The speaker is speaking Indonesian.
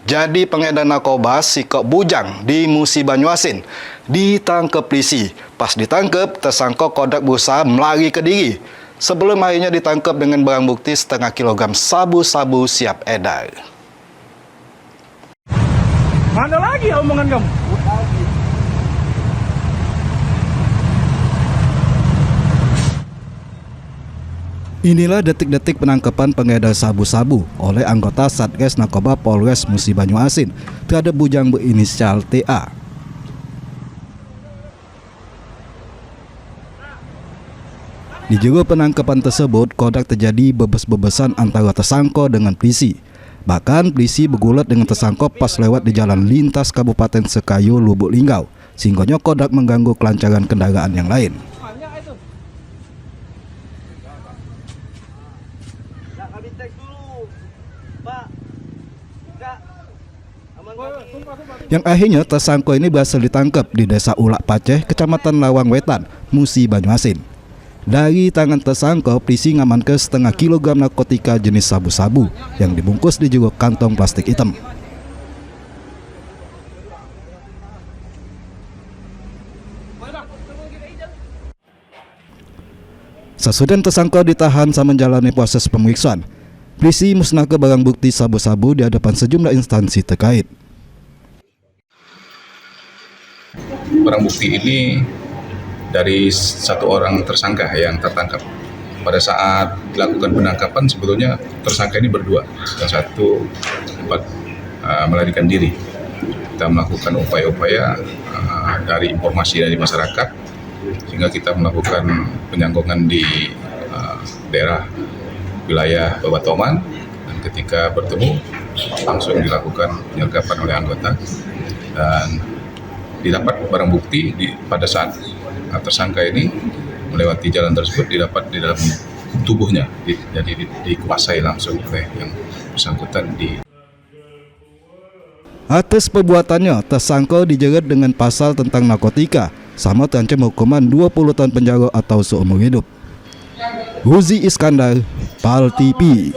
Jadi pengedar narkoba sikok bujang di Musi Banyuasin ditangkap polisi. Pas ditangkap, tersangka kodak berusaha melari ke diri. Sebelum akhirnya ditangkap dengan barang bukti setengah kilogram sabu-sabu siap edar. Mana lagi omongan kamu? Inilah detik-detik penangkapan pengedar sabu-sabu oleh anggota Satgas Narkoba Polres Musi Banyuasin terhadap bujang berinisial TA. Di jero penangkapan tersebut, kodak terjadi bebes-bebesan antara tersangka dengan polisi. Bahkan polisi bergulat dengan tersangka pas lewat di jalan lintas Kabupaten Sekayu, Lubuk Linggau, sehingga kodak mengganggu kelancaran kendaraan yang lain. Yang akhirnya tersangka ini berhasil ditangkap di Desa Ulak Paceh, Kecamatan Lawang Wetan, Musi Banyuasin. Dari tangan tersangka, polisi ngamankan setengah kilogram narkotika jenis sabu-sabu yang dibungkus di jero kantong plastik hitam. Sesudah tersangka ditahan sama menjalani proses pemeriksaan, polisi musnahkan barang bukti sabu-sabu di hadapan sejumlah instansi terkait. Barang bukti ini dari satu orang tersangka yang tertangkap. Pada saat dilakukan penangkapan sebetulnya tersangka ini berdua, yang satu sempat melarikan diri. Kita melakukan upaya-upaya dari informasi dari masyarakat sehingga kita melakukan penyanggongan di daerah wilayah Babatoman, dan ketika bertemu langsung dilakukan penyergapan oleh anggota dan didapat barang bukti pada saat tersangka ini melewati jalan tersebut didapat di dalam tubuhnya, jadi dikuasai langsung oleh yang bersangkutan. Atas perbuatannya, tersangka dijerat dengan pasal tentang narkotika sama terancam hukuman 20 tahun penjara atau seumur hidup. Huzi Iskandar, PAL TV.